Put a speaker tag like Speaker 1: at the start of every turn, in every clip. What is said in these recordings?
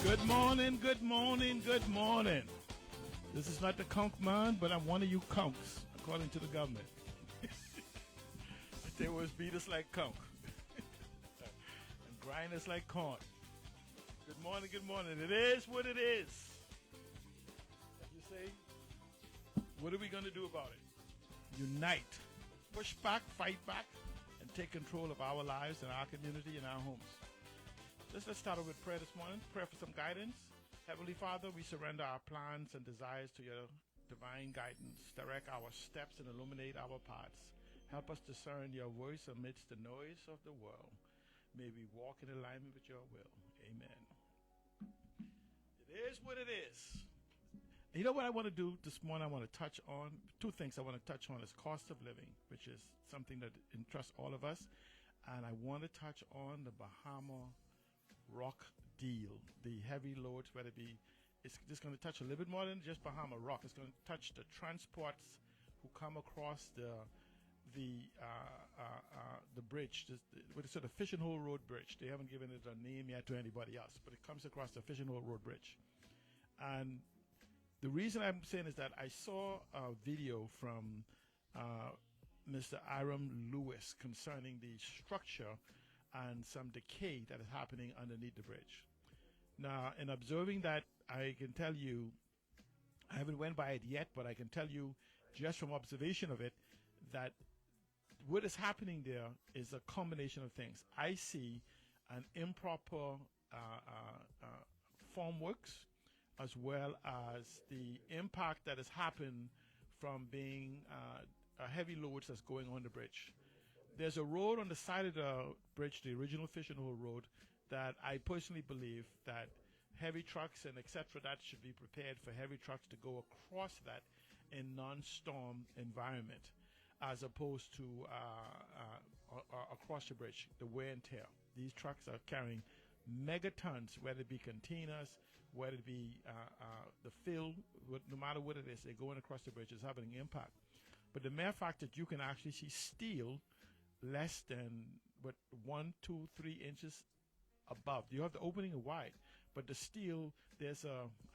Speaker 1: Good morning, good morning, good morning. This is not the conch man, but I'm one of you conchs, according to the government. They always beat us like conch and grind us like corn. Good morning, good morning. It is what it is. As you say, what are we going to do about it? Unite, push back, fight back, and take control of our lives and our community and our homes. Let's start off with prayer this morning. Prayer for some guidance. Heavenly Father, we surrender our plans and desires to your divine guidance. Direct our steps and illuminate our paths. Help us discern your voice amidst the noise of the world. May we walk in alignment with your will. Amen. It is what it is. You know what I want to do this morning? I want to touch on two things. I want to touch on is cost of living, which is something that interests all of us. And I want to touch on the Bahama rock deal, the heavy loads, whether it be, it's just going to touch a little bit more than just Bahama rock. It's going to touch the transports who come across the bridge, what is it, the Fishing Hole Road Bridge. They haven't given it a name yet to anybody else, but it comes across the Fishing Hole Road Bridge. And the reason I'm saying is that I saw a video from Mr. Aram Lewis concerning the structure and some decay that is happening underneath the bridge. Now, in observing that, I can tell you, I haven't went by it yet, but I can tell you just from observation of it that what is happening there is a combination of things. I see an improper formworks, as well as the impact that has happened from being heavy loads that's going on the bridge. There's a road on the side of the bridge, the original Fishing Hole Road, that I personally believe that heavy trucks and etc. that should be prepared for heavy trucks to go across that in non-storm environment, as opposed to across the bridge, the wear and tear. These trucks are carrying megatons, whether it be containers, whether it be the fill, no matter what it is, they're going across the bridge is having an impact. But the mere fact that you can actually see steel less than 1, 2, 3 inches above. You have the opening wide, but the steel, there's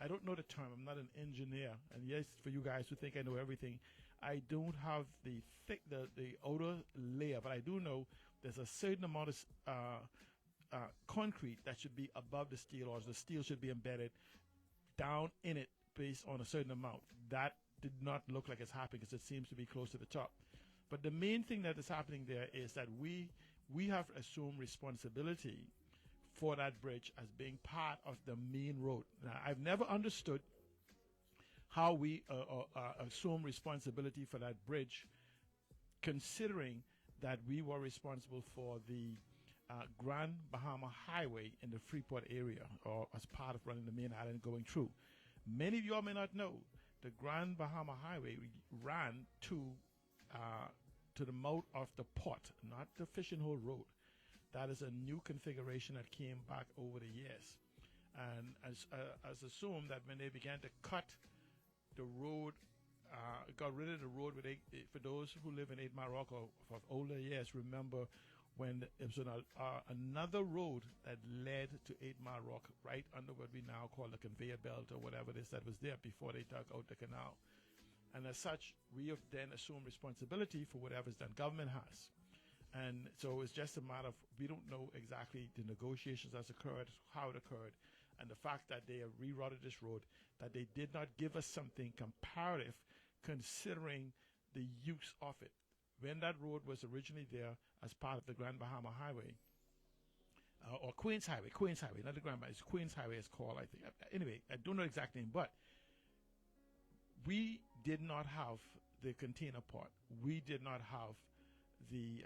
Speaker 1: I don't know the term, I'm not an engineer, and yes, for you guys who think I know everything, I don't have the outer layer, but I do know there's a certain amount of concrete that should be above the steel, or the steel should be embedded down in it based on a certain amount. That did not look like it's happening because it seems to be close to the top. But the main thing that is happening there is that we have assumed responsibility for that bridge as being part of the main road. Now, I've never understood how we assume responsibility for that bridge, considering that we were responsible for the Grand Bahama Highway in the Freeport area, or as part of running the main island going through. Many of you all may not know the Grand Bahama Highway ran to the mouth of the port, not the Fishing Hole Road. That is a new configuration that came back over the years. And as assumed that when they began to cut the road, got rid of the road, for those who live in 8 Mile Rock or for older years, remember when it was another road that led to 8 Mile Rock, right under what we now call the conveyor belt or whatever it is that was there before they dug out the canal. And as such, we have then assumed responsibility for whatever's done. Government has. And so it's just a matter of, we don't know exactly the negotiations that's occurred, how it occurred, and the fact that they have rerouted this road, that they did not give us something comparative considering the use of it. When that road was originally there as part of the Grand Bahama Highway, or Queens Highway, not the Grand Bahama, it's Queens Highway it's called, I think. Anyway, I don't know the exact name, but we did not have the container part. We did not have the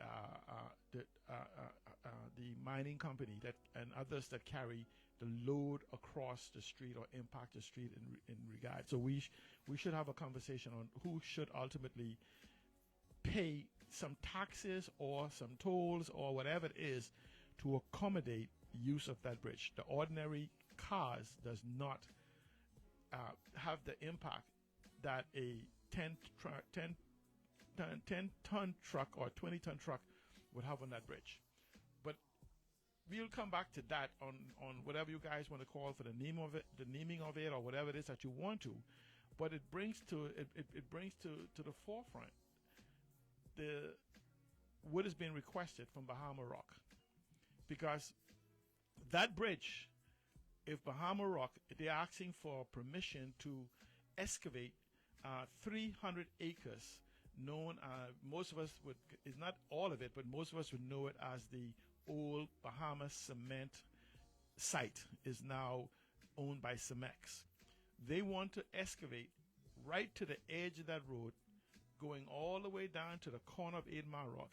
Speaker 1: mining company that and others that carry the load across the street or impact the street in regard. So we should have a conversation on who should ultimately pay some taxes or some tolls or whatever it is to accommodate use of that bridge. The ordinary cars does not have the impact that a 10-ton truck or 20-ton truck would have on that bridge. But we'll come back to that on whatever you guys want to call for the naming of it, or whatever it is that you want to. But it brings to the forefront the what is being requested from Bahama Rock, because that bridge, if Bahama Rock, they're asking for permission to excavate 300 acres, known most of us would, is not all of it, but most of us would know it as the old Bahama cement site, is now owned by Cemex. They want to excavate right to the edge of that road, going all the way down to the corner of 8 Mile Rock,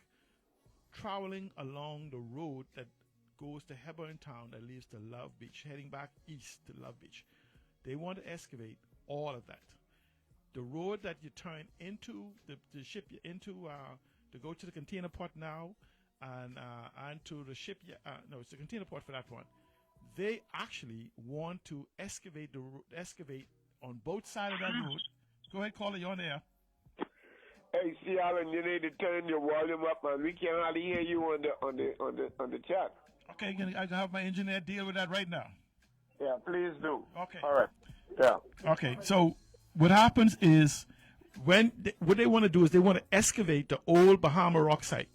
Speaker 1: traveling along the road that goes to Hebron Town that leads to Love Beach, heading back east to Love Beach. They want to excavate all of that. The road that you turn into the ship into to go to the container port now, and to the ship. No, it's the container port for that one. They actually want to excavate on both sides of that road. Go ahead, caller, you're on air.
Speaker 2: Hey, see, Alan, you need to turn your volume up, man. We can't hardly hear you on the chat.
Speaker 1: Okay, I can have my engineer deal with that right now.
Speaker 2: Yeah, please do.
Speaker 1: Okay.
Speaker 2: All right. Yeah.
Speaker 1: Okay, so what happens is what they want to do is they want to excavate the old Bahama Rock site.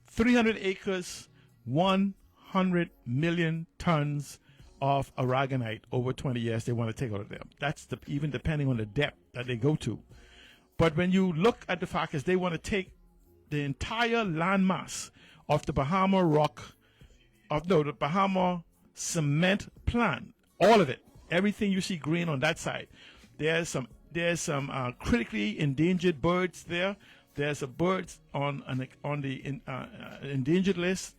Speaker 1: 300 acres, 100 million tons of aragonite over 20 years they want to take out of them. That's even depending on the depth that they go to. But when you look at the fact is they want to take the entire landmass of the Bahama Rock, the Bahama cement plant, all of it, everything you see green on that side. There's some critically endangered birds there. There's a birds on the endangered list,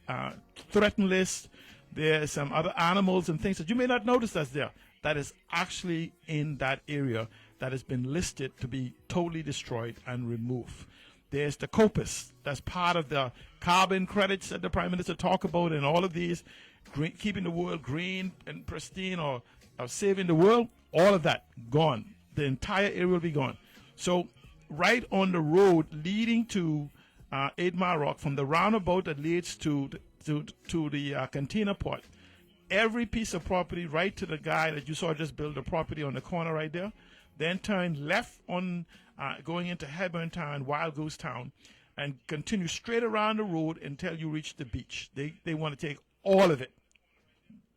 Speaker 1: threatened list. There's some other animals and things that you may not notice that's there. That is actually in that area that has been listed to be totally destroyed and removed. There's the coppice. That's part of the carbon credits that the Prime Minister talked about, and all of these, keeping the world green and pristine, or saving the world. All of that gone. The entire area will be gone. So right on the road leading to 8 Mile Rock, from the roundabout that leads to the container port, every piece of property, right to the guy that you saw just build a property on the corner right there, then turn left on going into Hebron Town, Wild Goose Town, and continue straight around the road until you reach the beach. They want to take all of it.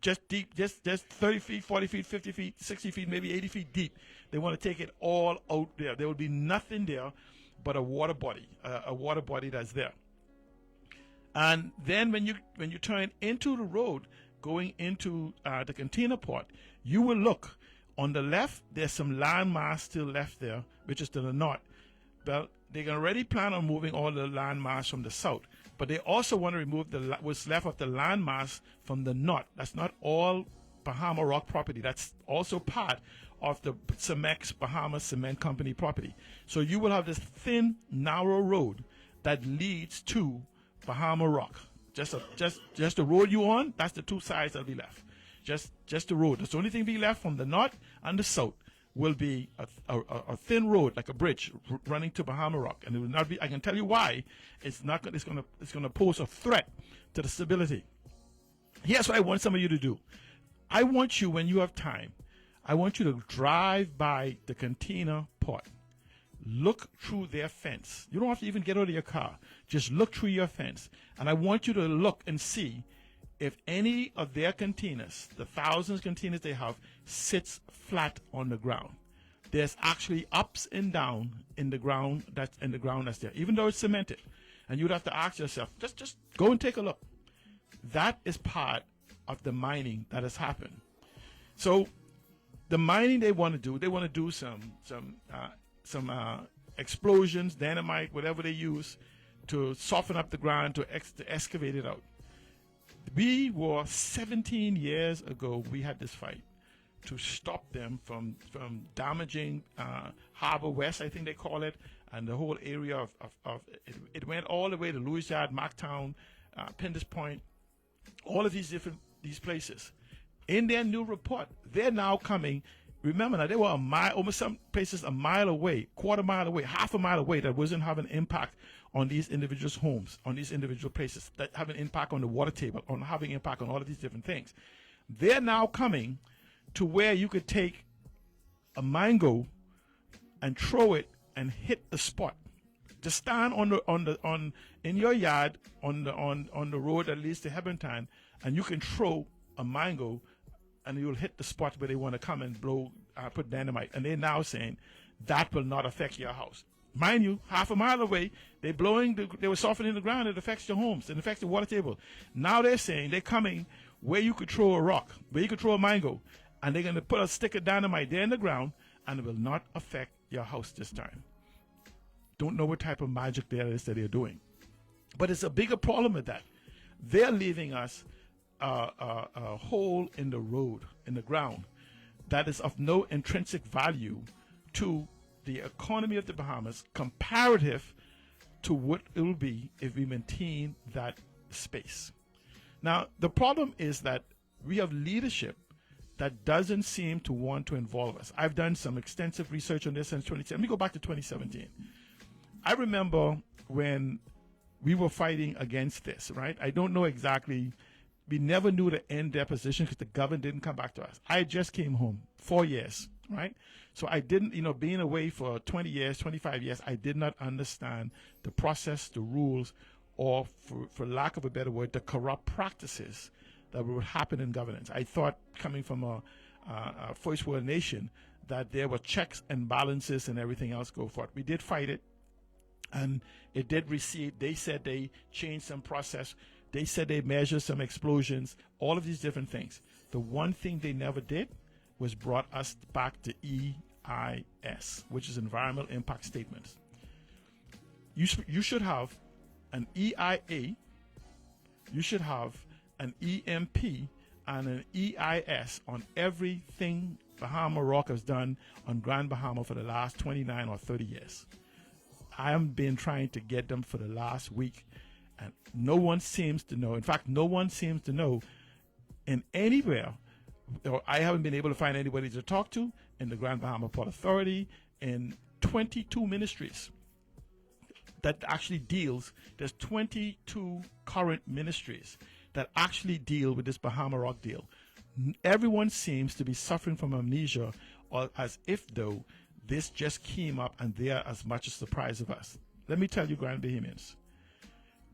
Speaker 1: Just deep, just 30 feet, 40 feet, 50 feet, 60 feet, maybe 80 feet deep. They want to take it all out there. There will be nothing there but a water body that's there. And then when you turn into the road, going into the container port, you will look on the left. There's some landmass still left there, which is to the north. But they can already plan on moving all the landmass from the south. But they also want to remove what's left of the landmass from the north. That's not all Bahama Rock property. That's also part of the Cemex Bahama Cement Company property. So you will have this thin, narrow road that leads to Bahama Rock. Just the road you on. That's the two sides that'll be left. Just the road. That's the only thing be left from the north and the south will be a thin road, like a bridge running to Bahama Rock, and it will not be. I can tell you why. It's not. It's gonna pose a threat to the stability. Here's what I want some of you to do. I want you, when you have time, I want you to drive by the container port. Look through their fence. You don't have to even get out of your car. Just look through your fence, and I want you to look and see if any of their containers, the thousands of containers they have, sits flat on the ground. There's actually ups and downs in the ground that's there, even though it's cemented. And you'd have to ask yourself, just go and take a look. That is part of the mining that has happened. So the mining they want to do some explosions, dynamite, whatever they use to soften up the ground, to excavate it out. We were 17 years ago, we had this fight to stop them from damaging Harbor West, I think they call it, and the whole area of it went all the way to Louis Yard, Marktown, Penders Point, all of these places. In their new report, they're now coming remember now, they were a mile, almost some places a mile away, quarter mile away, half a mile away, that wasn't having an impact on these individuals' homes, on these individual places, that have an impact on the water table, on having impact on all of these different things. They're now coming to where you could take a mango and throw it and hit the spot. Just stand in your yard on the road that leads to Hebrontown, and you can throw a mango, and you'll hit the spot where they want to come and put dynamite. And they're now saying that will not affect your house. Mind you, half a mile away, they were softening the ground. It affects your homes. It affects the water table. Now they're saying they're coming where you could throw a rock, where you could throw a mango, and they're going to put a stick of dynamite there in the ground, and it will not affect your house this time. Don't know what type of magic there is that they're doing. But it's a bigger problem with that. They're leaving us a hole in the road, in the ground, that is of no intrinsic value to the economy of the Bahamas comparative to what it will be if we maintain that space. Now, the problem is that we have leadership that doesn't seem to want to involve us. I've done some extensive research on this since 2017. Let me go back to 2017. I remember when we were fighting against this, right? I don't know exactly. We never knew the end their position because the government didn't come back to us. I just came home 4 years, right? So I didn't, being away for 20 years, 25 years, I did not understand the process, the rules, or for lack of a better word, the corrupt practices that would happen in governance. I thought, coming from a first world nation, that there were checks and balances and everything else go for it. We did fight it, and it did recede. They said they changed some process. They said they measured some explosions, all of these different things. The one thing they never did was brought us back to EIS, which is Environmental Impact Statements. You should have an EIA, you should have an EMP, and an EIS on everything Bahama Rock has done on Grand Bahama for the last 29 or 30 years. I have been trying to get them for the last week, and no one seems to know. In fact, no one seems to know in anywhere, or I haven't been able to find anybody to talk to in the Grand Bahama Port Authority, in 22 ministries that actually deals. There's 22 current ministries that actually deal with this Bahama Rock deal. Everyone seems to be suffering from amnesia, or as if though this just came up and they are as much a surprise of us. Let me tell you, Grand Bahamians,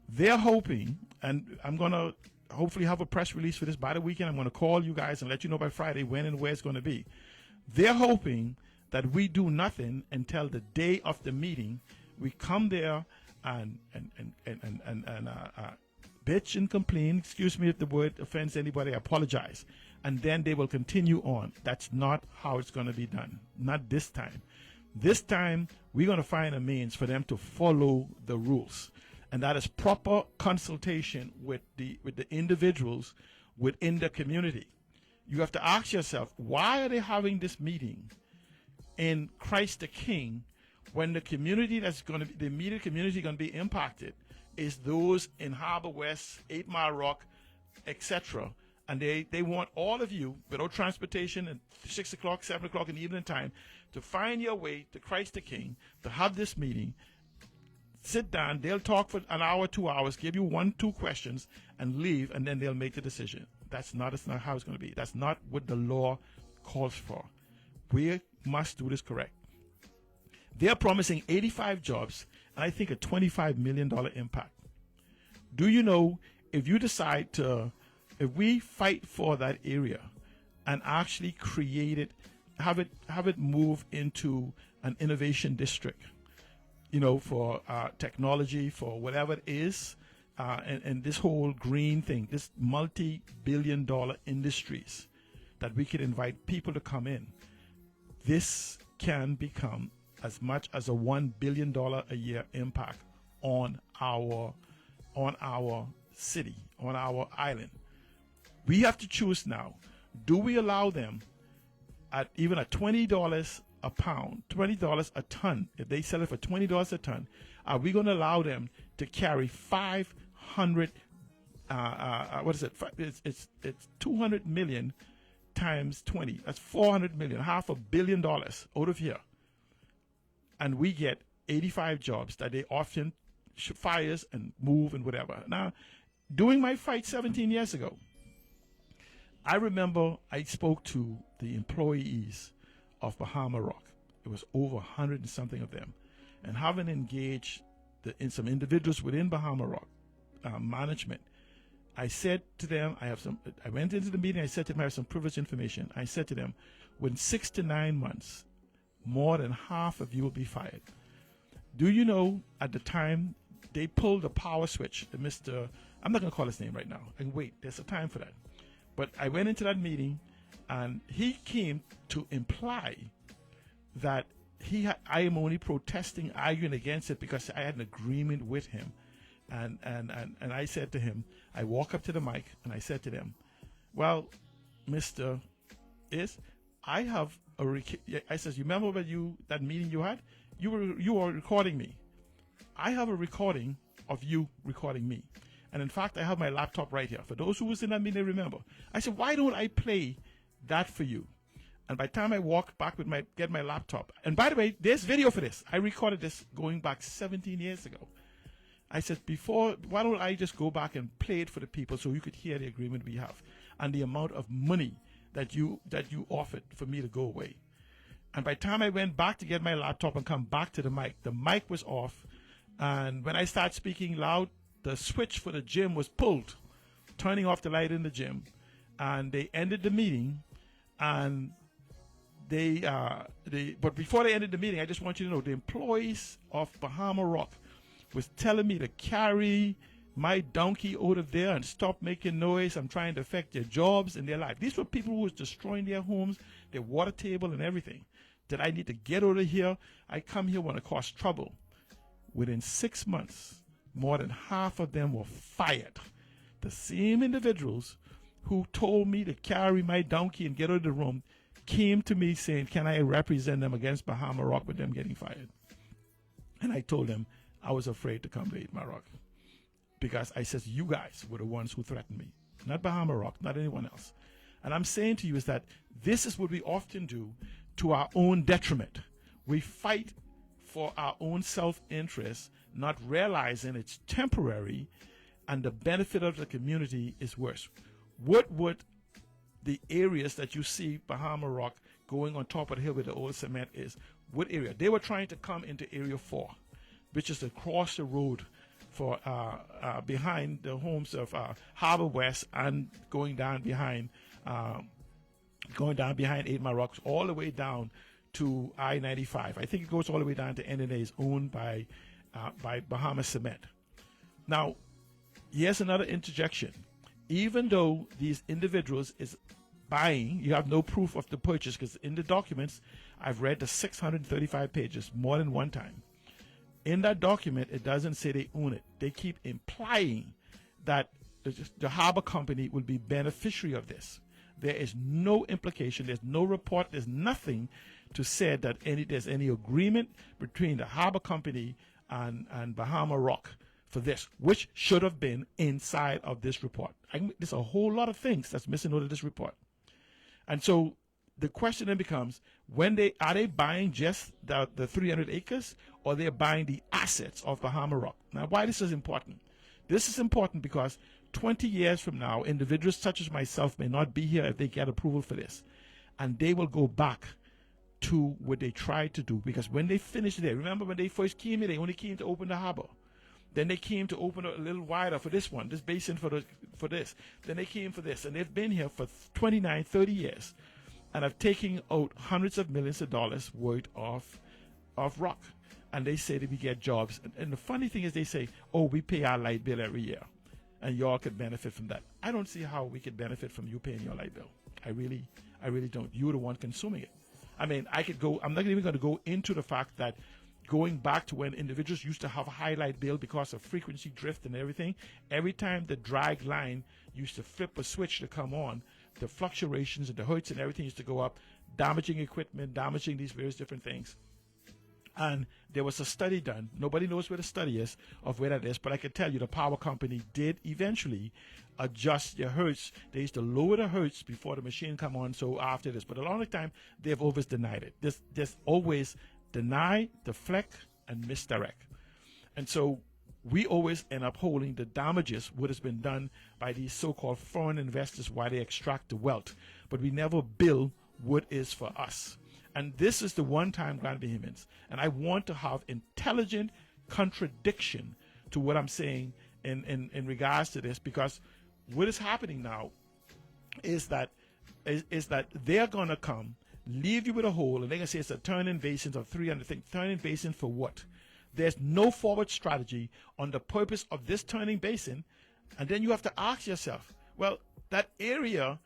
Speaker 1: they're hoping, and I'm going to hopefully have a press release for this by the weekend. I'm going to call you guys and let you know by Friday when and where it's going to be. They're hoping that we do nothing until the day of the meeting. We come there and bitch and complain. Excuse me if the word offends anybody. I apologize. And then they will continue on. That's not how it's going to be done. Not this time. This time, we're going to find a means for them to follow the rules. And that is proper consultation with the individuals within the community. You have to ask yourself, why are they having this meeting in Christ the King when the community that's going to be, the immediate community going to be impacted is those in Harbor West, 8 Mile Rock, etc. And they want all of you, without transportation at 6 o'clock, 7 o'clock in the evening time, to find your way to Christ the King, to have this meeting, sit down, they'll talk for an hour, 2 hours, give you 1-2 questions, and leave, and then they'll make the decision. That's not how it's going to be. That's not what the law calls for. We must do this correct. They're promising 85 jobs, and I think a $25 million impact. Do you know, if you decide to, if we fight for that area and actually create it, have it move into an innovation district, for technology, for whatever it is, and this whole green thing, this multi-billion-dollar industries that we could invite people to come in, this can become as much as a $1 billion a year impact on our city, on our island. We have to choose now. Do we allow them at even at $20 a pound, $20 a ton? If they sell it for $20 a ton, are we going to allow them to carry 500? What is it? It's 200 million times 20. That's 400 million, $500 million out of here. And we get 85 jobs that they often fires and move and whatever. Now, during my fight 17 years ago, I remember I spoke to the employees of Bahama Rock. It was over 100 and something of them. And having engaged in some individuals within Bahama Rock management, I said to them, I went into the meeting, I said to them, I have some privileged information. I said to them, within 6 to 9 months, more than half of you will be fired. Do you know, at the time, they pulled the power switch, I'm not going to call his name right now. And wait, there's a time for that. But I went into that meeting, and he came to imply that I am only protesting, arguing against it because I had an agreement with him. And I said to him, I walk up to the mic, and I said to them, well, Mr. I have I says, you remember that meeting you had? You were recording me. I have a recording of you recording me. And in fact, I have my laptop right here. For those who was in that meeting, they remember. I said, why don't I play that for you? And by the time I walked back get my laptop, and by the way, there's video for this. I recorded this going back 17 years ago. I said, why don't I just go back and play it for the people so you could hear the agreement we have and the amount of money that you offered for me to go away. And by the time I went back to get my laptop and come back to the mic was off. And when I started speaking loud, the switch for the gym was pulled, turning off the light in the gym. And they ended the meeting. And but before they ended the meeting, I just want you to know, the employees of Bahama Rock was telling me to carry my donkey out of there and stop making noise. I'm trying to affect their jobs and their life. These were people who was destroying their homes, their water table and everything. That I need to get out of here. I come here want to cause trouble. Within 6 months, more than half of them were fired. The same individuals who told me to carry my donkey and get out of the room came to me saying, can I represent them against Bahama Rock with them getting fired? And I told them I was afraid to come to Eat My Rock. Because I said, you guys were the ones who threatened me. Not Bahama Rock, not anyone else. And I'm saying to you is that this is what we often do to our own detriment. We fight for our own self-interest, not realizing it's temporary and the benefit of the community is worse. What would the areas that you see Bahama Rock going on top of the hill with the old cement is? What area? They were trying to come into Area 4, which is across the road for behind the homes of Harbor West and going down behind 8 Mile Rocks all the way down to I-95. I think it goes all the way down to NNA, is owned by Bahama Cement. Now, here's another interjection. Even though these individuals is buying, you have no proof of the purchase, because in the documents, I've read the 635 pages more than one time. In that document, it doesn't say they own it. They keep implying that the harbor company will be beneficiary of this. There is no implication. There's no report. There's nothing to say that there's any agreement between the harbor company and Bahama Rock for this, which should have been inside of this report. There's a whole lot of things that's missing out of this report. And so the question then becomes, are they buying just the 300 acres, or they're buying the assets of Bahama Rock? Now, why this is important? This is important because 20 years from now, individuals such as myself may not be here if they get approval for this. And they will go back to what they tried to do. Because when they finished there, remember when they first came here, they only came to open the harbor. Then they came to open a little wider for this one, this basin for this. Then they came for this. And they've been here for 29, 30 years. And have taken out hundreds of millions of dollars worth of rock. And they say that we get jobs. And the funny thing is they say, oh, we pay our light bill every year. And y'all could benefit from that. I don't see how we could benefit from you paying your light bill. I really don't. You're the one consuming it. I mean, I'm not even going to go into the fact that going back to when individuals used to have a high light bill because of frequency drift and everything, every time the drag line used to flip a switch to come on, the fluctuations and the hertz and everything used to go up, damaging equipment, damaging these various different things. And there was a study done. Nobody knows where the study is of where that is, but I can tell you the power company did eventually adjust their hertz. They used to lower the hertz before the machine come on. So after this, but a lot of time they've always denied it. There's always deny, deflect, and misdirect. And so we always end up holding the damages, what has been done by these so-called foreign investors while they extract the wealth. But we never bill what is for us. And this is the one-time grand vehemence. And I want to have intelligent contradiction to what I'm saying in regards to this, because what is happening now is that they're going to come, leave you with a hole, and they're going to say it's a turning basin of 300 things. Turning basin for what? There's no forward strategy on the purpose of this turning basin. And then you have to ask yourself, well, that area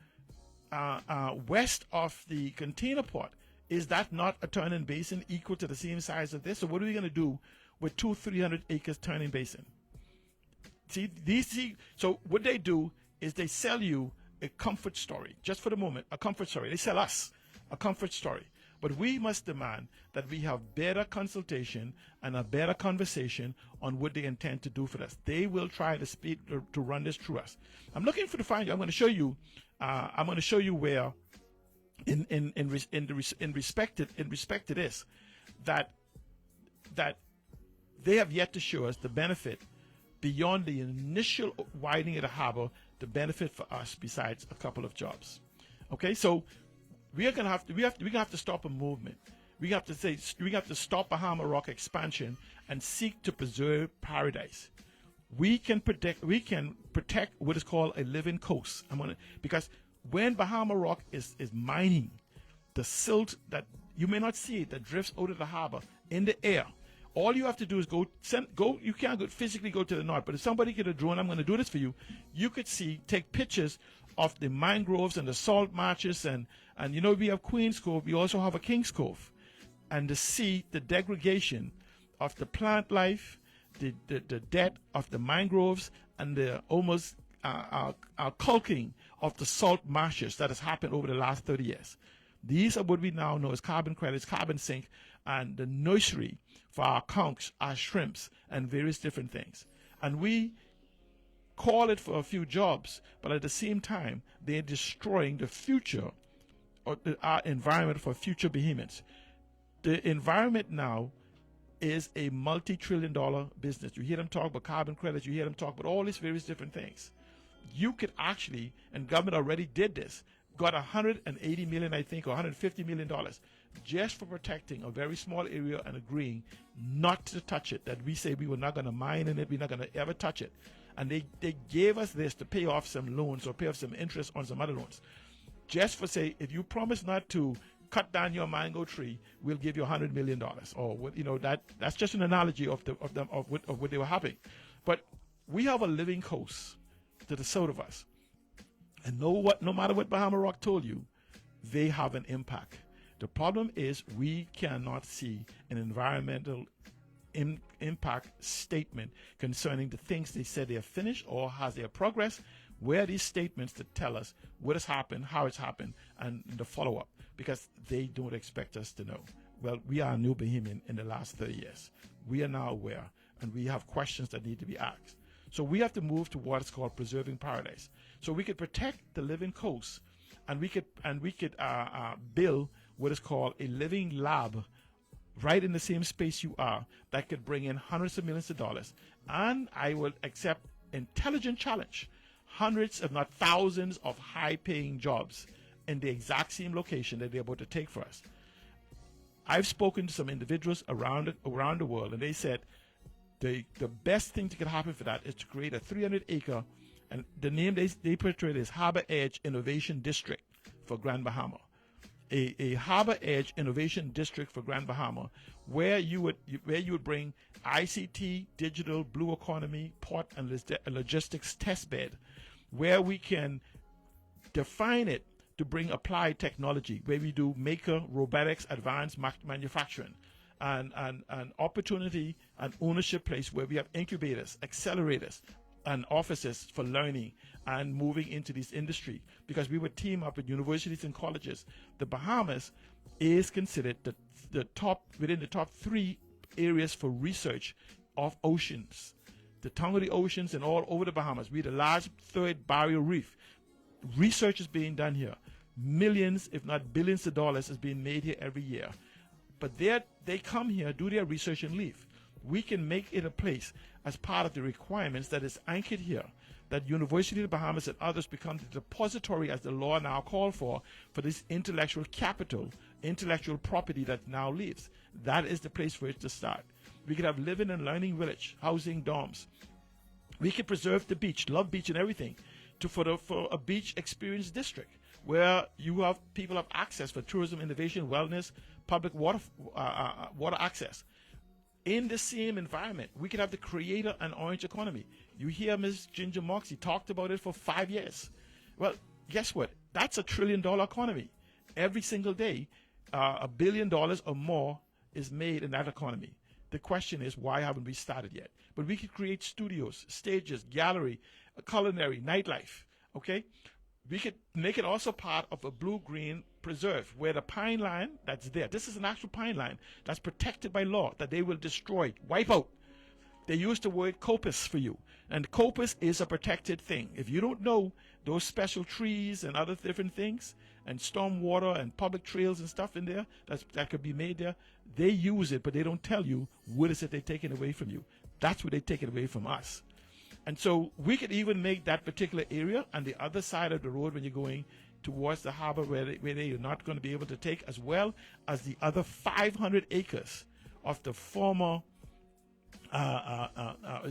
Speaker 1: west of the container port, is that not a turning basin equal to the same size of this? So what are we going to do with 300 acres turning basin? So what they do is they sell you a comfort story, just for the moment, a comfort story. They sell us a comfort story. But we must demand that we have better consultation and a better conversation on what they intend to do for us. They will try to run this through us. I'm looking for the find. I'm going to show you. I'm going to show you where, in respect to this, that they have yet to show us the benefit beyond the initial widening of the harbor, the benefit for us besides a couple of jobs. Okay, so we're gonna have to stop a movement. We have to stop Bahama Rock expansion and seek to preserve paradise. We can protect what is called a living coast. Because when Bahama Rock is mining the silt that you may not see it, that drifts out of the harbor in the air, all you have to do is go. You can't physically go to the north, but if somebody get a drone, I'm going to do this for you. You could take pictures of the mangroves and the salt marshes, and we have Queen's Cove. We also have a King's Cove, and to see the degradation of the plant life, the death of the mangroves, and the almost culking of the salt marshes that has happened over the last 30 years. These are what we now know as carbon credits, carbon sink, and the nursery for our conchs, our shrimps, and various different things. And we call it for a few jobs, but at the same time, they're destroying the future of our environment for future behemoths. The environment now is a multi-trillion-dollar business. You hear them talk about carbon credits, you hear them talk about all these various different things. You could actually, and government already did this, got $180 million, I think, or $150 million just for protecting a very small area and agreeing not to touch it, that we say we were not going to mine in it, we're not going to ever touch it. And they gave us this to pay off some loans or pay off some interest on some other loans. Just for say, if you promise not to cut down your mango tree, we'll give you $100 million. Or that's just an analogy of what they were having. But we have a living coast to the south of us. And no matter what Bahama Rock told you, they have an impact. The problem is we cannot see an environmental impact statement concerning the things they said they have finished or has their progress. Where are these statements that tell us what has happened, how it's happened, and the follow-up? Because they don't expect us to know. Well, we are a new Bahamian in the last 30 years. We are now aware, and we have questions that need to be asked. So we have to move to what is called preserving paradise. So we could protect the living coast, and we could build what is called a living lab right in the same space you are that could bring in hundreds of millions of dollars. And I will accept intelligent challenge, hundreds if not thousands of high-paying jobs in the exact same location that they're about to take for us. I've spoken to some individuals around the world, and they said the best thing that could happen for that is to create a 300-acre, and the name they portray it as Harbor Edge Innovation District for Grand Bahama. A Harbor Edge Innovation District for Grand Bahama, where you would bring ICT, digital, blue economy, port and logistics test bed, where we can define it to bring applied technology, where we do maker, robotics, advanced manufacturing, and opportunity and ownership place where we have incubators, accelerators, and offices for learning and moving into this industry, because we would team up with universities and colleges. The Bahamas is considered the top within the top 3 areas for research of oceans. The tongue of the oceans and all over the Bahamas. We're the large 3rd barrier reef. Research is being done here. Millions, if not billions of dollars is being made here every year. But they come here, do their research and leave. We can make it a place as part of the requirements that is anchored here, that University of the Bahamas and others become the depository, as the law now call for this intellectual capital, intellectual property that now lives. That is the place for it to start. We could have living and learning village, housing dorms. We could preserve the beach, love beach and everything, for a beach experience district where people have access for tourism, innovation, wellness, public water access. In the same environment, we could have the creator and orange economy. You hear Ms. Ginger Moxie talked about it for 5 years. Well, guess what? That's $1 trillion economy. Every single day, $1 billion or more is made in that economy. The question is, why haven't we started yet? But we could create studios, stages, gallery, culinary, nightlife, okay? We could make it also part of a blue-green preserve where the pine line that's there, this is an actual pine line that's protected by law that they will destroy, wipe out. They use the word coppice for you. And coppice is a protected thing. If you don't know those special trees and other different things and storm water and public trails and stuff in there that could be made there, they use it, but they don't tell you what is it they're taking away from you. That's what they take it away from us. And so we could even make that particular area on the other side of the road when you're going towards the harbor where you're not going to be able to take, as well as the other 500 acres of the former,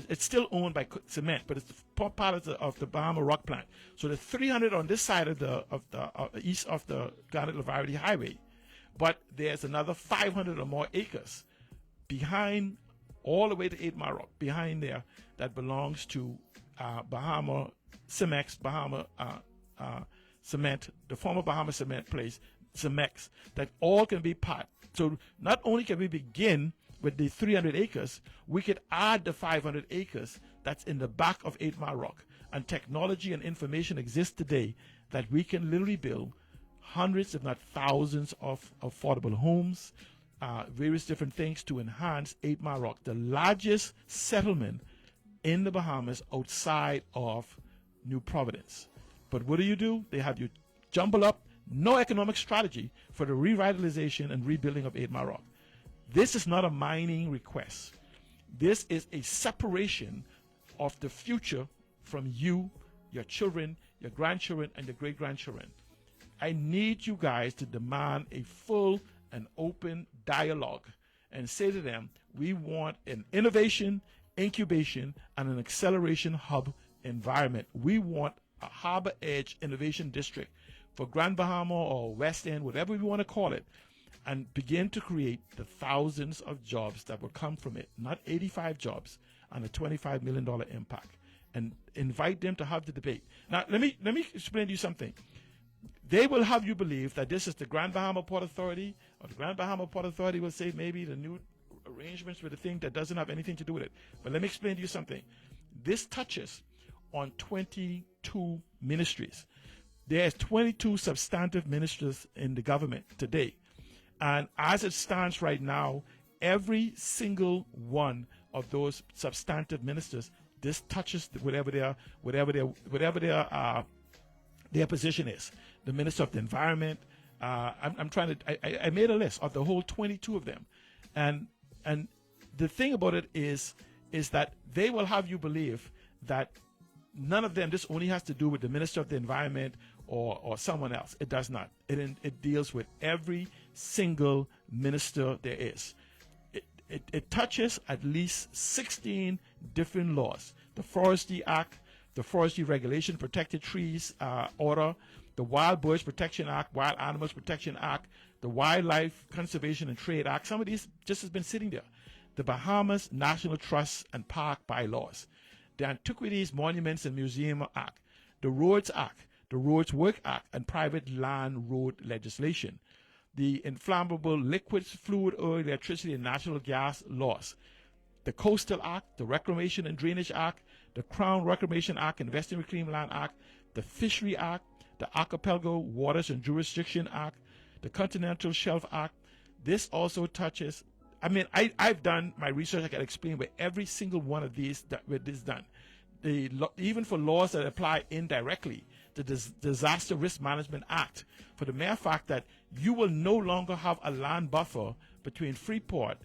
Speaker 1: it's still owned by cement, but it's part of the Bahama rock plant. So the 300 on this side of the east of the Garnet-Lavarity Highway, but there's another 500 or more acres behind, all the way to 8 Mile Rock, behind there, that belongs to Bahama Cemex, Bahama Cement, the former Bahama Cement place, Cemex, that all can be part. So not only can we begin with the 300 acres, we could add the 500 acres that's in the back of 8 Mile Rock. And technology and information exists today that we can literally build hundreds, if not thousands, of affordable homes, various different things to enhance 8 Mile Rock, the largest settlement in the Bahamas outside of New Providence. But what do? They have you jumble up, no economic strategy for the revitalization and rebuilding of 8 Mile Rock. This is not a mining request. This is a separation of the future from you, your children, your grandchildren, and your great-grandchildren. I need you guys to demand a full and open dialogue and say to them, we want an innovation, incubation, and an acceleration hub environment. We want a Harbor Edge Innovation District for Grand Bahama or West End, whatever we want to call it, and begin to create the thousands of jobs that will come from it, not 85 jobs and a $25 million impact, and invite them to have the debate. Now, let me explain to you something. They will have you believe that this is the Grand Bahama Port Authority, or the Grand Bahama Port Authority will say maybe the new arrangements with a thing that doesn't have anything to do with it. But let me explain to you something. This touches on 22 ministries. There's 22 substantive ministers in the government today. And as it stands right now, every single one of those substantive ministers, this touches whatever their position is. The Minister of the Environment. I made a list of the whole 22 of them, and the thing about it is that they will have you believe that none of them. This only has to do with the Minister of the Environment or someone else. It does not. It deals with every single minister there is. It touches at least 16 different laws: the Forestry Act, the Forestry Regulation, Protected Trees Order, the Wild Birds Protection Act, Wild Animals Protection Act, the Wildlife Conservation and Trade Act. Some of these just has been sitting there. The Bahamas National Trust and Park Bylaws, the Antiquities, Monuments and Museum Act, the Roads Act, the Roads Work Act, and private land road legislation, the Inflammable Liquids, Fluid Oil, Electricity, and Natural Gas laws, the Coastal Act, the Reclamation and Drainage Act, the Crown Reclamation Act, Invest in Reclaimed Land Act, the Fishery Act, the Archipelago Waters and Jurisdiction Act, the Continental Shelf Act. This also touches. I mean, I've done my research. I can explain where every single one of these where this is done. Even for laws that apply indirectly, the Disaster Risk Management Act, for the mere fact that you will no longer have a land buffer between Freeport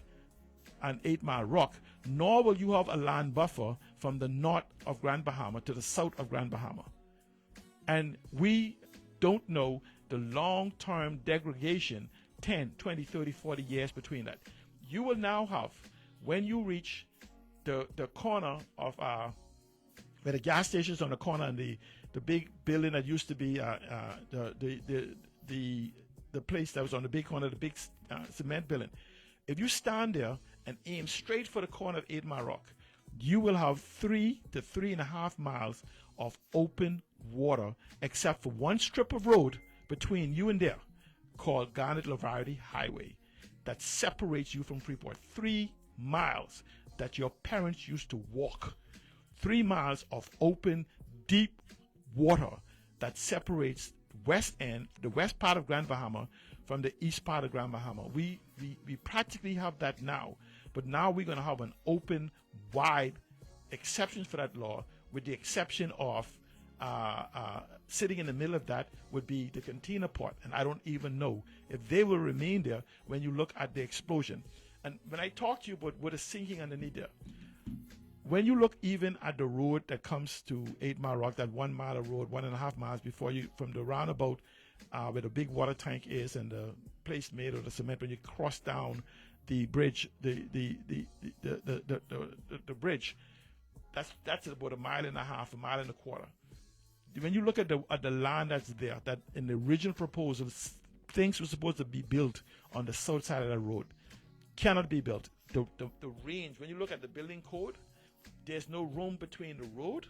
Speaker 1: and 8 Mile Rock, nor will you have a land buffer from the north of Grand Bahama to the south of Grand Bahama. And we don't know the long-term degradation, 10, 20, 30, 40 years between that. You will now have, when you reach the corner of where the gas station is on the corner and the big building that used to be the place that was on the big corner, the big cement building. If you stand there and aim straight for the corner of 8 Mile Rock, you will have 3 to 3.5 miles of open water, except for one strip of road between you and there called Garnet-Lavardy Highway that separates you from Freeport. 3 miles that your parents used to walk. 3 miles of open, deep water that separates the west part of Grand Bahama from the east part of Grand Bahama. We practically have that now, but now we're going to have an open, wide exceptions for that law, with the exception of sitting in the middle of that would be the container port, and I don't even know if they will remain there when you look at the explosion. And when I talk to you about what is sinking underneath there, when you look even at the road that comes to 8 Mile Rock, that 1 mile of road, 1.5 miles before you, from the roundabout where the big water tank is and the place made of the cement, when you cross down the bridge, the bridge, that's about 1.5 miles, 1.25 miles. When you look at the land that's there, that in the original proposal, things were supposed to be built on the south side of the road, cannot be built. The range, when you look at the building code, there's no room between the road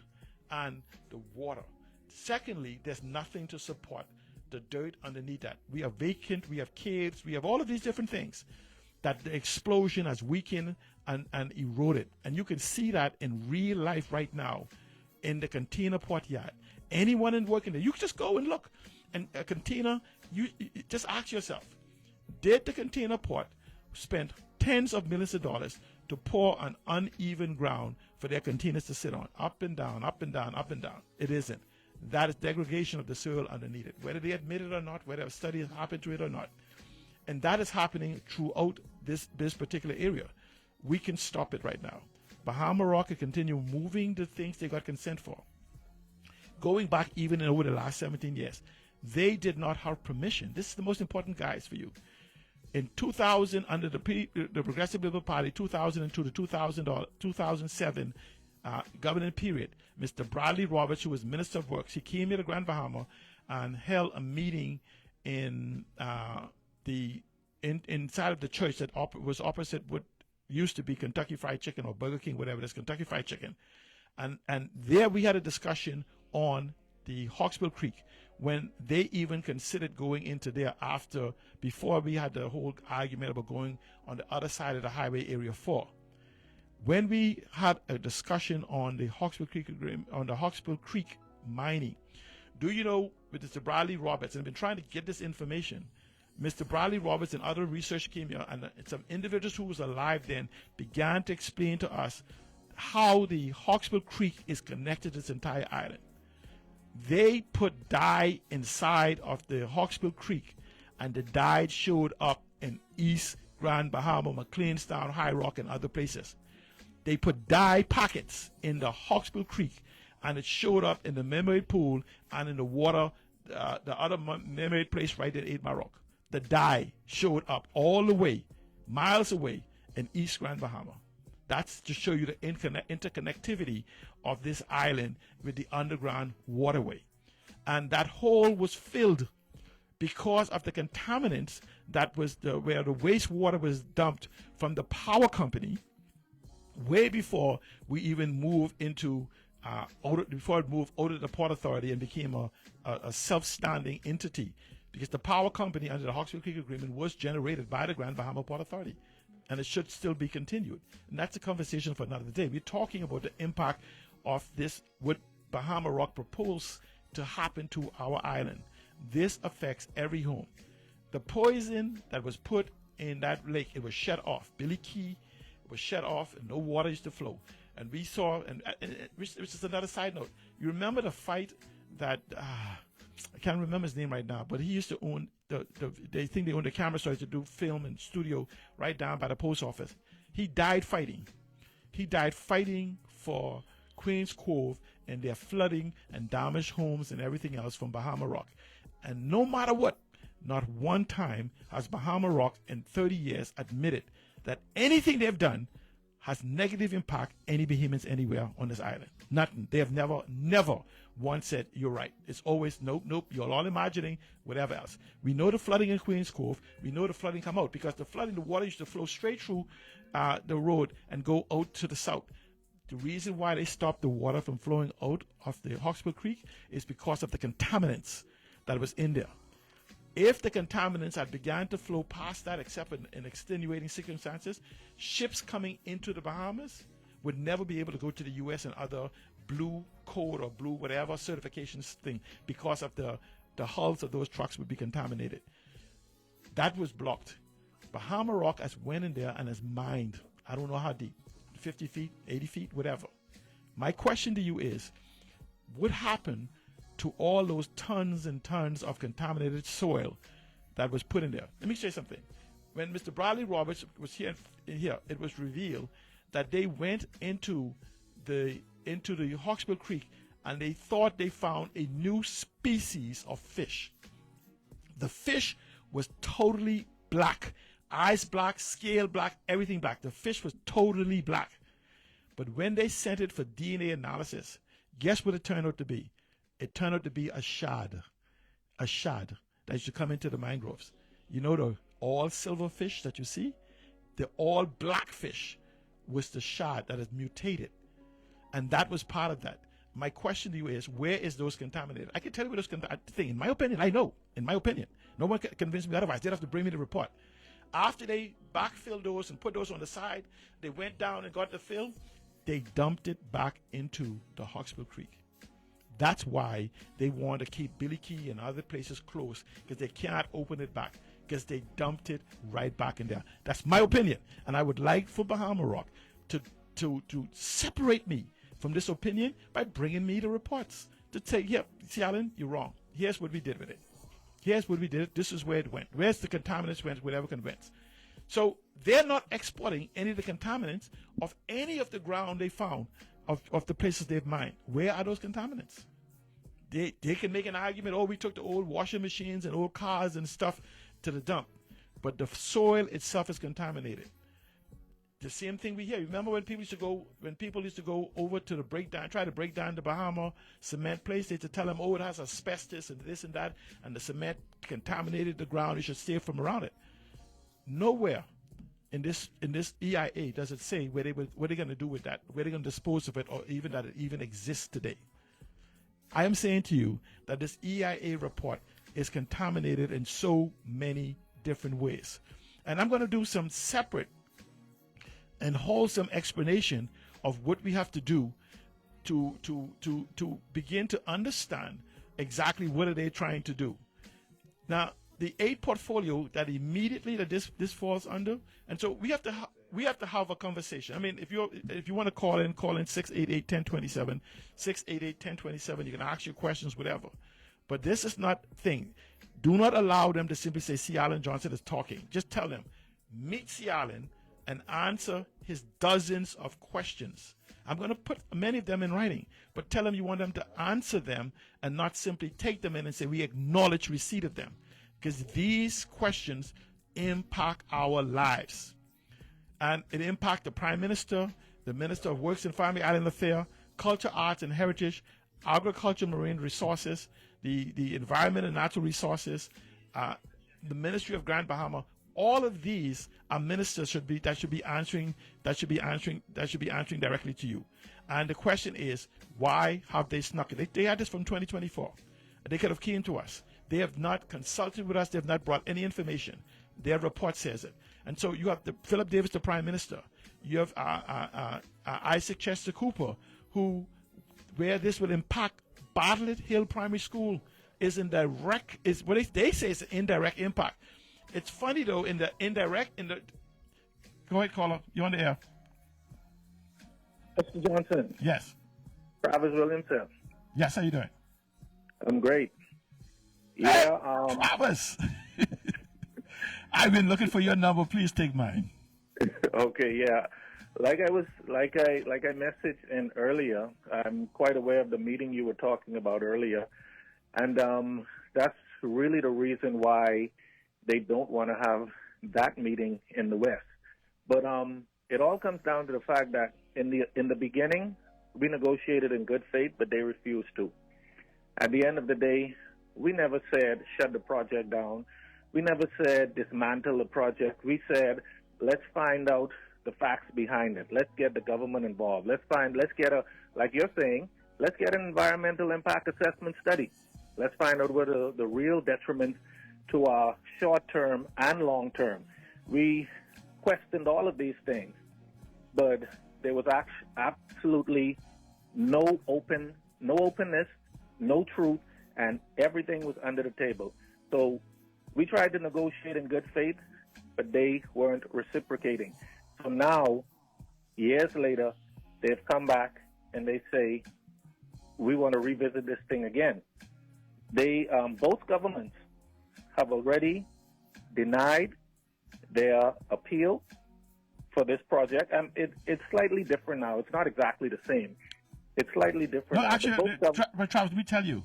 Speaker 1: and the water. Secondly, there's nothing to support the dirt underneath that. We are vacant, we have caves, we have all of these different things that the explosion has weakened and eroded. And you can see that in real life right now in the container port yard. Anyone in working there, you can just go and look. And a container, you just ask yourself, did the container port spend tens of millions of dollars to pour on uneven ground for their containers to sit on, up and down, up and down, up and down? It isn't. That is degradation of the soil underneath it, whether they admit it or not, whether a study has happened to it or not. And that is happening throughout this particular area. We can stop it right now. Bahama Rock can continue moving the things they got consent for. Going back even over the last 17 years, they did not have permission. This is the most important, guys, for you. In 2000, under the Progressive Liberal Party, 2002 to 2007 governing period, Mr. Bradley Roberts, who was Minister of Works, he came here to Grand Bahama and held a meeting in inside of the church that was opposite what used to be Kentucky Fried Chicken or Burger King, whatever it is, Kentucky Fried Chicken. And there we had a discussion on the Hawksbill Creek, when they even considered going into there before we had the whole argument about going on the other side of the highway area 4. When we had a discussion on the Hawksbill Creek agreement, on the Hawksbill Creek mining, do you know, with Mr. Bradley Roberts, and I've been trying to get this information, Mr. Bradley Roberts and other researchers came here, and some individuals who was alive then began to explain to us how the Hawksbill Creek is connected to this entire island. They put dye inside of the Hawksbill Creek, and the dye showed up in East Grand Bahama, McLeanstown, High Rock, and other places. They put dye packets in the Hawksbill Creek, and it showed up in the Mermaid Pool and in the water, the other Mermaid place right at 8 Mile Rock. The dye showed up all the way, miles away, in East Grand Bahama. That's to show you the interconnectivity of this island with the underground waterway. And that hole was filled because of the contaminants that was where the wastewater was dumped from the power company way before we even moved into before it moved out of the Port Authority and became a self-standing entity, because the power company under the Hawksbill Creek Agreement was generated by the Grand Bahama Port Authority, and it should still be continued. And that's a conversation for another day. We're talking about the impact of this, what Bahama Rock proposed to happen to our island. This affects every home. The poison that was put in that lake, it was shut off. Billy Key was shut off, and no water used to flow. And we saw, which is another side note. You remember the fight that I can't remember his name right now, but he used to own they think they own the camera stores to do film and studio right down by the post office. He died fighting. He died fighting for Queens Cove and their flooding and damaged homes and everything else from Bahama Rock. And no matter what, not one time has Bahama Rock in 30 years admitted that anything they've done has negative impact any Bahamians anywhere on this island. Nothing. They have never once said, you're right. It's always, nope, you're all imagining, whatever else. We know the flooding in Queens Cove. We know the flooding come out because the flooding, the water used to flow straight through the road and go out to the south. The reason why they stopped the water from flowing out of the Hawksbill Creek is because of the contaminants that was in there. If the contaminants had begun to flow past that, except in extenuating circumstances, ships coming into the Bahamas would never be able to go to the U.S. and other blue code or blue whatever certifications thing because of the hulls of those trucks would be contaminated. That was blocked. Bahama Rock has went in there and has mined, I don't know how deep, 50 feet, 80 feet, whatever. My question to you is, what happened to all those tons and tons of contaminated soil that was put in there? Let me say something. When Mr. Bradley Roberts was here, it was revealed that they went into the Hawksbill Creek and they thought they found a new species of fish. The fish was totally black, eyes black, scale black, everything black. The fish was totally black. But when they sent it for DNA analysis, guess what it turned out to be? It turned out to be a shad that used to come into the mangroves. You know the all silver fish that you see? The all black fish was the shad that is mutated. And that was part of that. My question to you is, where is those contaminated? I can tell you where those contaminated. In my opinion, I know. In my opinion. No one can convince me otherwise. They'd have to bring me the report. After they backfilled those and put those on the side, they went down and got the fill. They dumped it back into the Hawksbill Creek. That's why they want to keep Billy Key and other places closed, because they can't open it back, because they dumped it right back in there. That's my opinion. And I would like for Bahama Rock to separate me from this opinion by bringing me the reports to say, yeah, see, Alan, you're wrong. Here's what we did with it. Here's what we did. This is where it went. Where's the contaminants went, whatever convents. So they're not exporting any of the contaminants of any of the ground they found of the places they've mined. Where are those contaminants? They can make an argument, we took the old washing machines and old cars and stuff to the dump. But the soil itself is contaminated. The same thing we hear. Remember when people used to go over to the breakdown, try to break down the Bahama cement place, they used to tell them, it has asbestos and this and that, and the cement contaminated the ground, you should stay from around it. Nowhere in this EIA does it say what they're going to do with that, where they're going to dispose of it, or even that it even exists today. I am saying to you that this EIA report is contaminated in so many different ways. And I'm going to do some separate and wholesome explanation of what we have to do to begin to understand exactly what are they trying to do. Now, the 8 portfolio that immediately that this falls under, and so we have to have a conversation. I mean, if you want to call in 688-1027, 688-1027. You can ask your questions, whatever. But this is not thing. Do not allow them to simply say C. Allen Johnson is talking. Just tell them, meet C. Allen and answer his dozens of questions. I'm going to put many of them in writing, but tell them you want them to answer them and not simply take them in and say we acknowledge receipt of them, because these questions impact our lives. And it impacts the Prime Minister, the Minister of Works and Family Island Affairs, Culture, Arts and Heritage, Agriculture, Marine Resources, the Environment and Natural Resources, the Ministry of Grand Bahama. All of these are ministers that should be answering directly to you. And the question is, why have they snuck it? They had this from 2024. They could have came to us. They have not consulted with us. They have not brought any information. Their report says it. And so you have Philip Davis, the Prime Minister. You have Isaac Chester Cooper, where this will impact Bartlett Hill Primary School is what they say is an indirect impact. It's funny though, in the indirect, go ahead, caller. You're on the air.
Speaker 3: Mr. Johnson.
Speaker 1: Yes.
Speaker 3: Travis Williamson.
Speaker 1: Yes, how you doing?
Speaker 3: I'm great.
Speaker 1: Hey, Travis. I've been looking for your number. Please take mine.
Speaker 3: Okay, yeah. Like I messaged in earlier, I'm quite aware of the meeting you were talking about earlier. And that's really the reason why they don't want to have that meeting in the West. But it all comes down to the fact that in the beginning, we negotiated in good faith, but they refused to. At the end of the day, we never said shut the project down. We never said dismantle the project. We said let's find out the facts behind it. Let's get the government involved. Let's get like you're saying, let's get an environmental impact assessment study. Let's find out what are the real detriments to our short-term and long-term. We questioned all of these things, but there was absolutely no openness, no truth, and everything was under the table. So we tried to negotiate in good faith, but they weren't reciprocating. So now, years later, they've come back and they say, we want to revisit this thing again. They, both governments have already denied their appeal for this project. It's slightly different now. It's not exactly the same. It's slightly different.
Speaker 1: No, actually, but Travis, let me tell you,